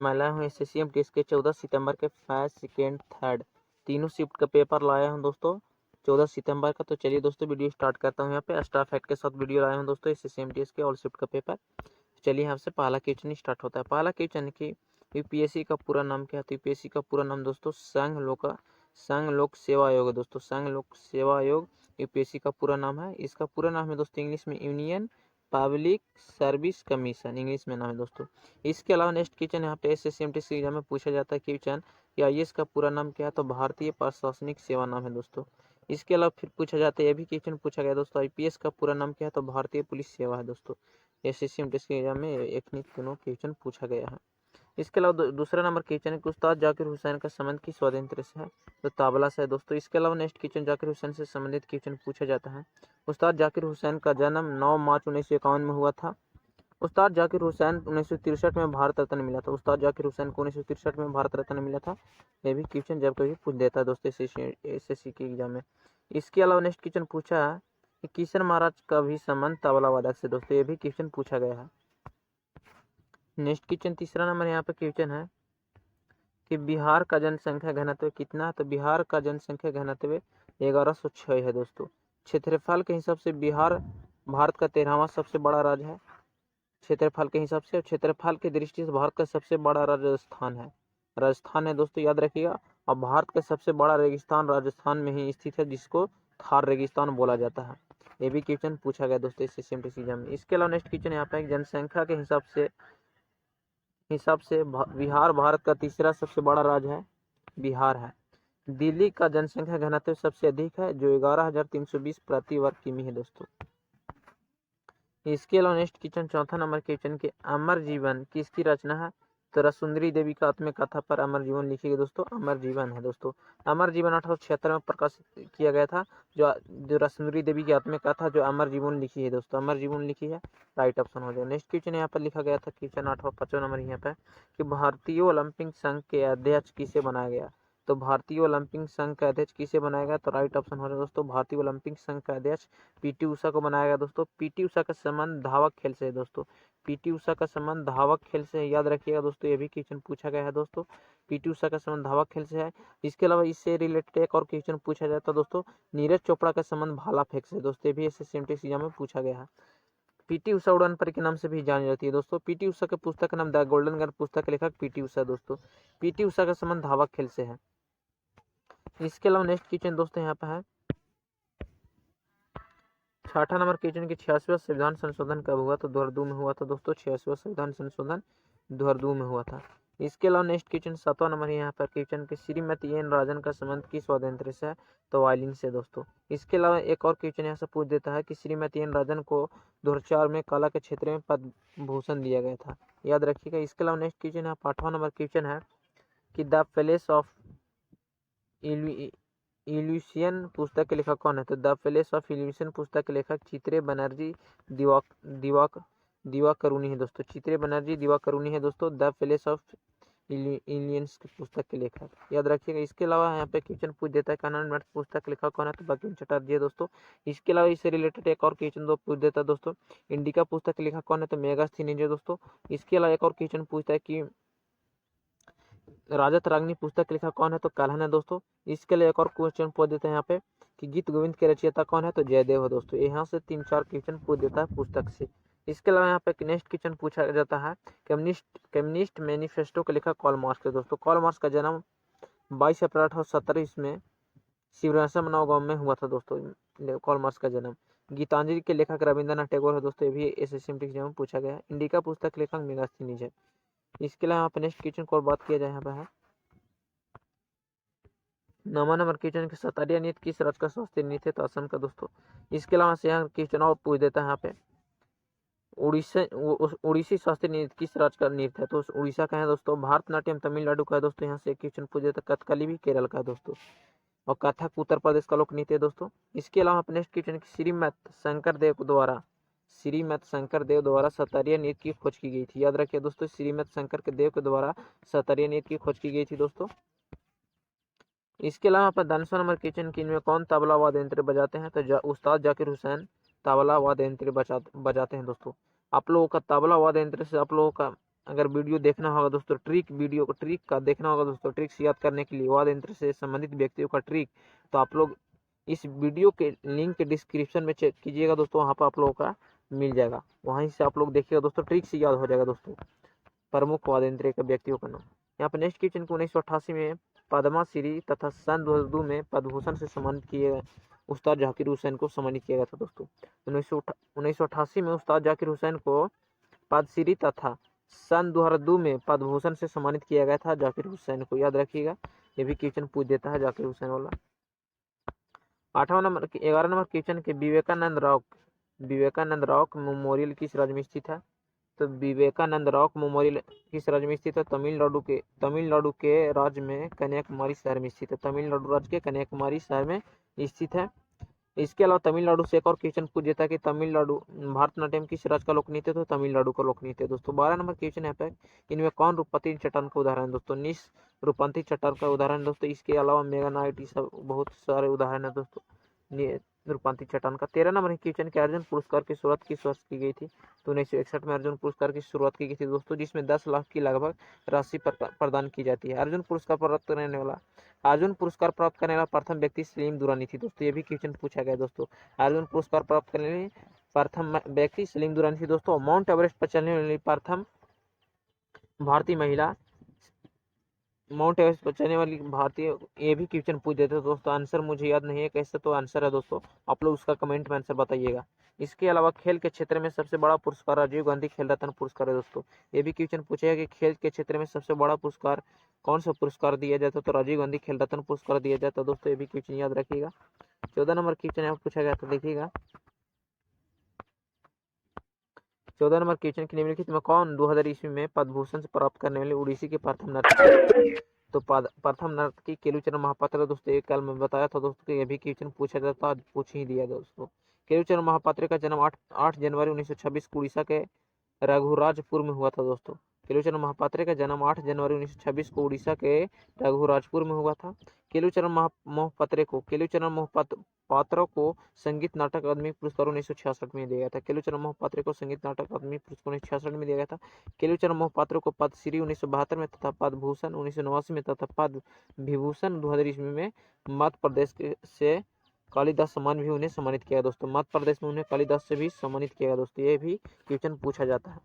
मैं लाया हूँ एसएससी एमटीएस के 14 सितंबर के फर्स्ट सेकेंड थर्ड तीनों शिफ्ट का पेपर लाया हूँ दोस्तों 14 सितंबर का। तो चलिए दोस्तों वीडियो स्टार्ट करता हूँ। यहाँ पे एक्स्ट्रा फैक्ट के साथ वीडियो लाया हूँ दोस्तों एसएससी एमटीएस के ऑल शिफ्ट का पेपर। चलिए यहाँ से पहला क्वेश्चन स्टार्ट होता है। पहला क्वेश्चन की यूपीएससी का पूरा नाम क्या है? तो यूपीएससी का पूरा नाम दोस्तों संघ लोक सेवा आयोग है दोस्तों। संघ लोक सेवा आयोग यूपीएससी का पूरा नाम है। इसका पूरा नाम है दोस्तों इंग्लिश में union public service commission, English में नाम है दोस्तों। इसके अलावा नेक्स्ट क्वेश्चन यहाँ पे एसएससी एमटीएस एग्जाम में पूछा जाता है क्वेश्चन कि आईएएस का पूरा नाम क्या है? तो भारतीय प्रशासनिक सेवा नाम है दोस्तों। इसके अलावा फिर पूछा जाता है, ये भी क्वेश्चन पूछा गया दोस्तों, आईपीएस का पूरा नाम क्या है? तो भारतीय पुलिस सेवा है दोस्तों। एसएससी एमटीएस के एग्जाम में एक नहीं दोनों क्वेश्चन पूछा गया है। इसके अलावा दूसरा नंबर क्वेश्चन है कि उस्ताद जाकिर हुसैन का संबंध किस स्वतंत्र से है? तो तबला से है दोस्तों। इसके अलावा नेक्स्ट क्वेश्चन जाकिर हुसैन से संबंधित क्वेश्चन पूछा जाता है। उस्ताद जाकिर हुसैन का जन्म 9 मार्च 1951 में हुआ था। उस्ताद जाकिर हुसैन 1963 में भारत रत्न मिला था। उस्ताद जाकिर हुसैन को 1963 में भारत रत्न मिला था। ये भी क्वेश्चन जब कभी पूछ देता है दोस्तों एसएससी के एग्जाम में। इसके अलावा नेक्स्ट क्वेश्चन पूछा है कि किशन महाराज का भी संबंध तबला वादक से दोस्तों। ये भी क्वेश्चन पूछा गया है। नेक्स्ट क्वेश्चन तीसरा नंबर यहाँ पे क्वेश्चन है कि बिहार का जनसंख्या घनत्व कितना है? तो बिहार का जनसंख्या घनत्व 1106 है दोस्तों। क्षेत्रफल के हिसाब से बिहार भारत का 13वां सबसे बड़ा राज्य है क्षेत्रफल के हिसाब से। क्षेत्रफल की दृष्टि से भारत का सबसे बड़ा राज्य राजस्थान है दोस्तों, याद रखिएगा। और भारत का सबसे बड़ा रेगिस्तान राजस्थान में ही स्थित है, जिसको थार रेगिस्तान बोला जाता है। ये भी क्वेश्चन पूछा गया दोस्तों एसएससी एमटीएस में। इसके अलावा नेक्स्ट क्वेश्चन यहाँ पे जनसंख्या के हिसाब से बिहार भारत का तीसरा सबसे बड़ा राज्य है, बिहार है। दिल्ली का जनसंख्या घनत्व सबसे अधिक है, जो 11,320 प्रति वर्ग किमी है दोस्तों। इसके अलावा नेक्स्ट क्वेश्चन चौथा नंबर क्वेश्चन के अमर जीवन किसकी रचना है? तो रसुंदरी देवी का आत्मकथा पर अमर जीवन लिखी गई दोस्तों, अमर जीवन है दोस्तों। अमर जीवन 1876 में प्रकाशित किया गया था। जो रसुंदरी देवी की आत्मकथा जो अमर जीवन लिखी है दोस्तों, अमर जीवन लिखी है, राइट ऑप्शन हो जाए। नेक्स्ट क्वेश्चन यहाँ पर लिखा गया था क्वेश्चन 8वां 5वां नंबर यहाँ पे कि भारतीय ओलंपिक संघ के अध्यक्ष किसे बनाया गया? तो भारतीय ओलंपिक संघ का अध्यक्ष किसे बनाया गया? तो राइट ऑप्शन हो जाए दोस्तों, भारतीय ओलंपिक संघ का अध्यक्ष पीटी उषा को बनाया गया दोस्तों। पीटी उषा का संबंध धावक खेल से है दोस्तों। पीटी उषा का संबंध धावक खेल से है, याद रखिएगा दोस्तों, ये भी क्वेश्चन पूछा गया है दोस्तों। पीटी उषा का संबंध धावक खेल से है। इसके अलावा इससे रिलेटेड एक और क्वेश्चन पूछा जाता है दोस्तों, नीरज चोपड़ा का संबंध भाला फेंक से है दोस्तों। ये भी एसएससी एमटीएस एग्जाम में पूछा गया है। पीटी उषा उड़ान परी के नाम से भी जानी जाती है दोस्तों। पीटी उषा के पुस्तक का नाम द गोल्डन गर्ल पुस्तक के लेखक पीटी उषा दोस्तों। पीटी उषा का संबंध धावक खेल से है। इसके अलावा नेक्स्ट क्वेश्चन दोस्तों यहाँ पे है 6वां नंबर क्वेश्चन की 86वां संविधान संशोधन कब हुआ? तो 2002 में हुआ था दोस्तों। 86वां संविधान संशोधन 2002 में हुआ था। इसके अलावा नेक्स्ट क्वेश्चन 7वां नंबर यहाँ पर क्वेश्चन के श्रीमती एन राजन का संबंध किस वाद्ययंत्र से है? तो वायलिन से दोस्तों। इसके अलावा एक और क्वेश्चन यहाँ से पूछ देता है कि श्रीमती एन राजन को 2004 में कला के क्षेत्र में पद्म भूषण दिया गया था, याद रखिएगा। इसके अलावा नेक्स्ट क्वेश्चन यहाँ 8वां नंबर क्वेश्चन है कि द पैलेस ऑफ इल्यूशन पुस्तक के लेखक कौन है? तो द पैलेस ऑफ इल्यूशन पुस्तक के लेखक चित्रे बनर्जी दिवाकरुणी है दोस्तों। चित्रे बनर्जी दिवाकरुणी है दोस्तों, द पैलेस ऑफ इलियंस पुस्तक के लेखक, याद रखिएगा। इसके अलावा यहाँ पे क्वेश्चन पूछ देता है कन्नड़ मृत पुस्तक के लेखक कौन है? तो बंकिम चटर्जी है दोस्तों। इसके अलावा इससे रिलेटेड एक और क्वेश्चन दो पूछ देता है दोस्तों, इंडिका पुस्तक के लेखक कौन है? तो मेगास्थनीज है दोस्तों। इसके अलावा एक और क्वेश्चन पूछता है कि राजत रागनी पुस्तक के लेखक कौन है? तो कल्हन है दोस्तों। इसके लिए एक और क्वेश्चन पूछ देते हैं यहाँ पे कि गीत गोविंद के रचयिता कौन है? तो जयदेव है दोस्तों। यहाँ से 3-4 क्वेश्चन पूछ देता है पुस्तक से। इसके अलावा यहाँ पे नेक्स्ट क्वेश्चन पूछा जाता है कम्युनिस्ट मैनिफेस्टो के लेखक कार्ल मार्क्स है दोस्तों। कार्ल मार्क्स का जन्म 22 अप्रैल 1870 में शिवरासम नौ गाँव में हुआ था दोस्तों, कार्ल मार्क्स का जन्म। गीतांजलि के लेखक रविंद्रनाथ टैगोर है दोस्तों, ये भी एसएससी एमटीएस में पूछा गया है। इंडिका पुस्तक के लेखक मेगास्थनीज है। इसके अलावा यहाँ पे नेक्स्ट क्वेश्चन को और बात किया जाए यहाँ पे है 9वां नंबर क्वेश्चन की सतारिया नृत्य किस राज्य का शास्त्रीय नृत्य है? तो असम का दोस्तों। इसके अलावा से यहाँ क्वेश्चन और पूछ देता है यहाँ पे उड़ीसी शास्त्रीय नृत्य किस राज्य का नृत्य है? तो उड़ीसा का है दोस्तों। भारतनाट्यम तमिलनाडु का है दोस्तों। यहाँ से क्वेश्चन पूछ देता है। कथकली भी केरल का है दोस्तों, और कथक उत्तर प्रदेश का लोक नृत्य है दोस्तों। इसके अलावा नेक्स्ट क्वेश्चन श्रीमद शंकर देव द्वारा सतारिया नृत्य की खोज की गई थी, याद रखिए दोस्तों, श्रीमद शंकर देव के द्वारा सतारिया नृत्य की खोज की गई थी दोस्तों। इसके अलावा पर 10वां नंबर क्वेश्चन की इनमें कौन तबला वाद्य यंत्र बजाते हैं? तो उस्ताद जाकिर हुसैन तबला वाद्य यंत्र बजाते हैं दोस्तों। आप लोगों का तबला वाद्य यंत्र से आप लोगों का अगर वीडियो देखना होगा दोस्तों, वीडियो को ट्रिक का देखना होगा दोस्तों, ट्रिक्स याद करने के लिए वाद्य यंत्र से संबंधित व्यक्तियों का ट्रिक, तो आप लोग इस वीडियो के लिंक के डिस्क्रिप्शन में चेक कीजिएगा दोस्तों, वहाँ पर आप लोगों का मिल जाएगा, वहीं से आप लोग देखिएगा दोस्तों, ट्रिक से याद हो जाएगा दोस्तों प्रमुख वाद्य यंत्र के व्यक्तियों का नाम। यहाँ पर नेक्स्ट क्वेश्चन को 1988 में पद्मा श्री तथा सन 2002 में पद्म भूषण से सम्मानित किए उस्ताद जाकिर हुसैन को सम्मानित किया गया था दोस्तों। 1988 में उस्ताद जाकिर हुसैन को पद्मश्री तथा सन 2002 में पद्म भूषण से सम्मानित किया गया था जाकिर हुसैन को, याद रखिएगा, ये भी क्वेश्चन पूछ देता है जाकिर हुसैन वाला। 11 नंबर क्वेश्चन के विवेकानंद रॉक मेमोरियल किस राज्य में स्थित है? तो विवेकानंद रॉक मेमोरियल किस राज्य में स्थित है? तमिलनाडु के राज्य में कन्याकुमारी शहर में स्थित है, तमिलनाडु राज्य के कन्याकुमारी शहर में स्थित है। इसके अलावा तमिलनाडु से एक और क्वेश्चन पूछ देता है कि तमिलनाडु भारतनाट्यम किस राज्य का लोक नृत्य? तो तमिलनाडु का लोक नृत्य दोस्तों। 12 नंबर क्वेश्चन यहाँ पे, इनमें कौन रूपपति चट्टान का उदाहरण है दोस्तों? निस रूपंती चट्टान का उदाहरण दोस्तों। इसके अलावा मेगानाइट, सब बहुत सारे उदाहरण है दोस्तों रूपांतिक चट्टान का। 13 नंबर क्वेश्चन के अर्जुन पुरस्कार की शुरुआत किस वर्ष की गई थी? तो 1961 में अर्जुन पुरस्कार की शुरुआत की गई थी दोस्तों, जिसमें 10 लाख की लगभग राशि प्रदान की जाती है। अर्जुन पुरस्कार प्राप्त करने वाला प्रथम व्यक्ति सलीम दुरानी थी दोस्तों, ये भी क्वेश्चन पूछा गया दोस्तों। अर्जुन पुरस्कार प्राप्त करने वाली प्रथम व्यक्ति सलीम दुरानी थी दोस्तों। माउंट एवरेस्ट पर चलने वाली प्रथम भारतीय महिला, माउंट एवरेस्ट पर चलने वाली भारतीय, ये भी क्वेश्चन पूछ देते हैं दोस्तों। आंसर मुझे याद नहीं है कैसे, तो आंसर है दोस्तों, आप लोग उसका कमेंट में आंसर बताइएगा। इसके अलावा खेल के क्षेत्र में सबसे बड़ा पुरस्कार राजीव गांधी खेल रत्न पुरस्कार है दोस्तों, ये भी क्वेश्चन पूछेगा कि खेल के क्षेत्र में सबसे बड़ा पुरस्कार कौन सा पुरस्कार दिया जाता है? तो राजीव गांधी खेल रत्न पुरस्कार दिया जाता है दोस्तों, ये भी क्वेश्चन याद रखिएगा। 14 नंबर क्वेश्चन यहाँ पूछा गया था, देखिएगा 14 नंबर क्वेश्चन की निम्नलिखित में कौन 2000 ईस्वी में पद्म भूषण से प्राप्त करने वाले उड़ीसी के प्रथम नर्तकी? तो प्रथम नर्तकी केलुचरण महापात्र दोस्तों, एक कल मैं बताया था दोस्तों कि ये भी क्वेश्चन पूछा जाता, आज पूछ ही दिया दोस्तों। केलुचरण महापात्र का जन्म 8 जनवरी 1926 को उड़ीसा के रघुराजपुर में हुआ था दोस्तों। केलुचरण महापात्र का जन्म 8 जनवरी 1926 को उड़ीसा के रघुराजपुर में हुआ था। केलुचरण मोहपात्र को संगीत नाटक अकादमी पुरस्कार 1966 में दिया गया था। केलुचरण मोहपात्र को संगीत नाटक अकादमी पुरस्कार 1966 में दिया गया था। केलुचरण मोहपात्र को पद्मश्री 1972 में तथा पद्म भूषण 1989 में तथा पद्म विभूषण 2000 ईस्वी में मध्य प्रदेश से कालिदास सम्मान भी उन्हें सम्मानित किया दोस्तों। मध्य प्रदेश में उन्हें कालिदास से भी सम्मानित किया दोस्तों, ये भी क्वेश्चन पूछा जाता है।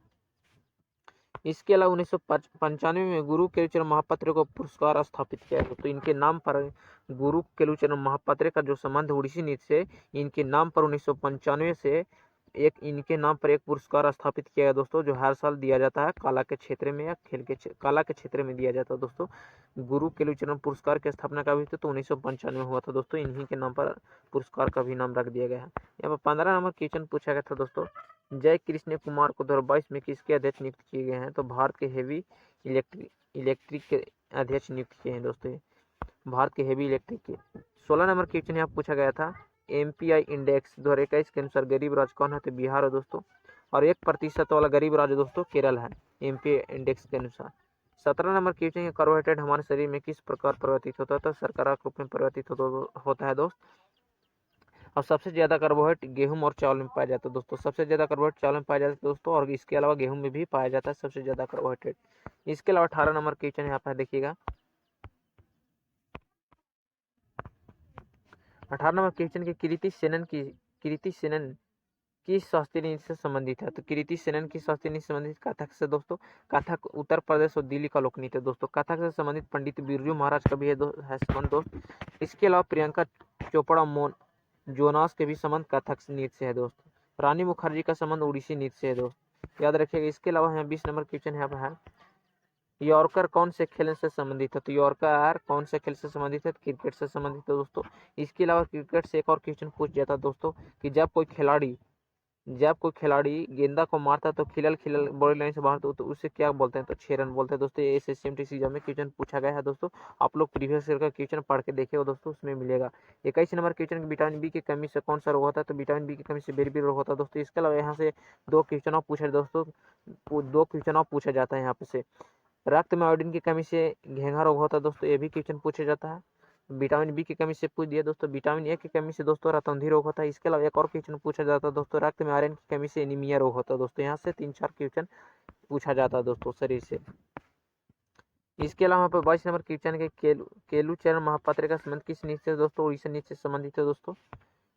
इसके अलावा 1995 में गुरु केलुचरण महापात्र को पुरस्कार स्थापित किया गया, तो इनके नाम पर गुरु केलुचरण महापात्र का जो संबंध उड़ीसी नृत्य से, इनके नाम पर 1995 से इनके नाम पर एक पुरस्कार स्थापित किया गया दोस्तों, जो हर साल दिया जाता है कला के क्षेत्र में या कला के क्षेत्र में दिया जाता है दोस्तों। गुरु केलुचरण पुरस्कार की स्थापना का भी तो 1995 में हुआ था दोस्तों, इन्हीं के नाम पर पुरस्कार का भी नाम रख दिया गया है। यहाँ पर 15 नंबर क्वेश्चन पूछा गया था दोस्तों, जय कृष्ण कुमार को 2022 में किसके अध्यक्ष नियुक्त किए गए हैं? तो भारत के हेवी इलेक्ट्रिक के अध्यक्ष नियुक्त किए हैं दोस्तों, भारत के हेवी इलेक्ट्रिक के। 16 नंबर क्वेश्चन यहाँ पूछा गया था, MPI इंडेक्स 2021 के अनुसार गरीब राज्य कौन है? तो बिहार है दोस्तों, और 1% वाला गरीब राज्य दोस्तों केरल है MPI इंडेक्स के अनुसार। 17 नंबर क्वेश्चन, कार्बोहाइड्रेट हमारे शरीर में किस प्रकार परिवर्तित होता है? तो शर्करा के रूप में परिवर्तित होता है दोस्त। और सबसे ज्यादा कार्बोहाइड्रेट गेहूं और चावल में पाया जाता है दोस्तों, सबसे ज्यादा कार्बोहाइड्रेट चावल में पाया जाता है दोस्तों, और इसके अलावा गेहूं में भी पाया जाता है सबसे ज्यादा कार्बोहाइड्रेट। इसके अलावा 18 नंबर क्वेश्चन यहाँ पर देखिएगा, 18 नंबर क्वेश्चन के कृति सेनन की शास्त्रीय नृत्य से संबंधित है? तो कृति सेनन की शास्त्रीय नृत्य संबंधित कथक से दोस्तों। कथक उत्तर प्रदेश और दिल्ली का लोक नृत्य दोस्तों। कथक से संबंधित पंडित बिरजू महाराज का भी है संबंध दोस्त। इसके अलावा प्रियंका चोपड़ा जोनास के भी संबंध कथक नृत्य से है दोस्त। रानी मुखर्जी का संबंध उड़ीसी नृत्य से है दोस्त, याद रखिएगा। इसके अलावा यहाँ 20 नंबर क्वेश्चन यहाँ पर है, यॉर्कर कौन से खेल से संबंधित है? तो यॉर्कर कौन से खेल से संबंधित है? क्रिकेट से संबंधित है दोस्तों। इसके अलावा क्रिकेट से एक और क्वेश्चन पूछ जाता है दोस्तों कि जब कोई खिलाड़ी गेंदा को मारता है तो खिलल बॉडी लाइन से बाहर, तो उसे क्या बोलते हैं? तो 6 रन बोलते हैं दोस्तों। ये SSMT एग्जाम में क्वेश्चन पूछा गया है दोस्तों, आप लोग प्रीवियस ईयर का क्वेश्चन पढ़ के देखिएगा दोस्तों, उसमें मिलेगा। 21 नंबर क्वेश्चन, विटामिन बी की कमी से कौन सा रोग होता है? तो विटामिन बी की कमी से बेरी रोग होता है दोस्तों। इसके अलावा यहाँ से 2 क्वेश्चन और पूछा दोस्तों, 2 क्वेश्चन और पूछा जाता है यहाँ पे से। रक्त में आयोडीन की कमी से घेंघा रोग होता है दोस्तों, ये भी क्वेश्चन पूछा जाता है। विटामिन बी की कमी से पूछ दिया दोस्तों। विटामिन ए की कमी से दोस्तों रतौंधी रोग होता है। इसके अलावा एक और क्वेश्चन पूछा जाता है दोस्तों, रक्त में आयरन की कमी से एनीमिया रोग होता है दोस्तों। यहाँ से 3-4 क्वेश्चन पूछा जाता है दोस्तों शरीर से। इसके अलावा यहाँ पर 22 नंबर क्वेश्चन के केलुचरण महापात्र का संबंध किस नृत्य से दोस्तों? उड़ीसा नृत्य से संबंधित है दोस्तों।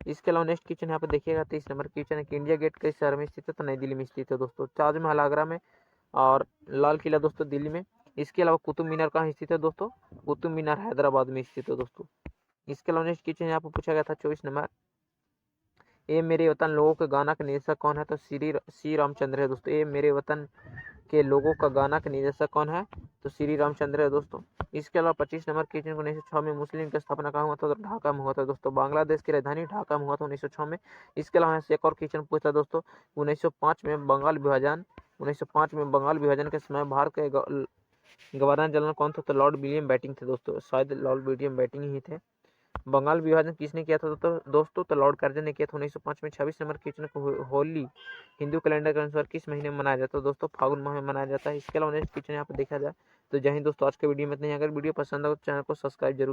इसके अलावा नेक्स्ट क्वेश्चन यहाँ पे देखिएगा 23 नंबर क्वेश्चन है कि इंडिया गेट किस शहर में स्थित है? तो नई दिल्ली में स्थित है दोस्तों। ताजमहल आगरा में और लाल किला दोस्तों दिल्ली में। इसके अलावा कुतुब मीनार कहाँ स्थित है दोस्तों? कुतुब मीनार हैदराबाद में स्थित है दोस्तों। इसके अलावा नेक्स्ट क्वेश्चन यहाँ पर पूछा गया था 24 नंबर, ए मेरे वतन लोगों के गाना का निर्देशक कौन है? तो श्री रामचंद्र है दोस्तों। ए मेरे वतन के लोगों का गाना का निर्देशक कौन है? तो श्री रामचंद्र है दोस्तों। इसके अलावा 25 नंबर क्वेश्चन 1906 में मुस्लिम की स्थापना कहाँ हुआ था? तो ढाका में हुआ था दोस्तों। बांग्लादेश की राजधानी ढाका में हुआ था 1906 में। इसके अलावा यहाँ से एक और क्वेश्चन पूछता है दोस्तों, 1905 में बंगाल विभाजन के समय भारत के गवर्नर जनरल कौन था? तो लॉर्ड विलियम बेंटिंक थे दोस्तों। शायद लॉर्ड विलियम बेंटिंक ही थे। बंगाल विभाजन किसने किया था दोस्तों? तो लॉर्ड कर्जन ने किया था 1905 में। 26 नंबर क्वेश्चन को होली हिंदू कैलेंडर के अनुसार किस महीने में मनाया जाता है? दोस्तों फागुन माह में मनाया जाता है। इसके अलावा नेक्स्ट क्वेश्चन यहाँ पर देखा जाए तो जय हिंद दोस्तों। आज के वीडियो में इतना ही। अगर वीडियो पसंद हो तो चैनल को सब्सक्राइब जरूर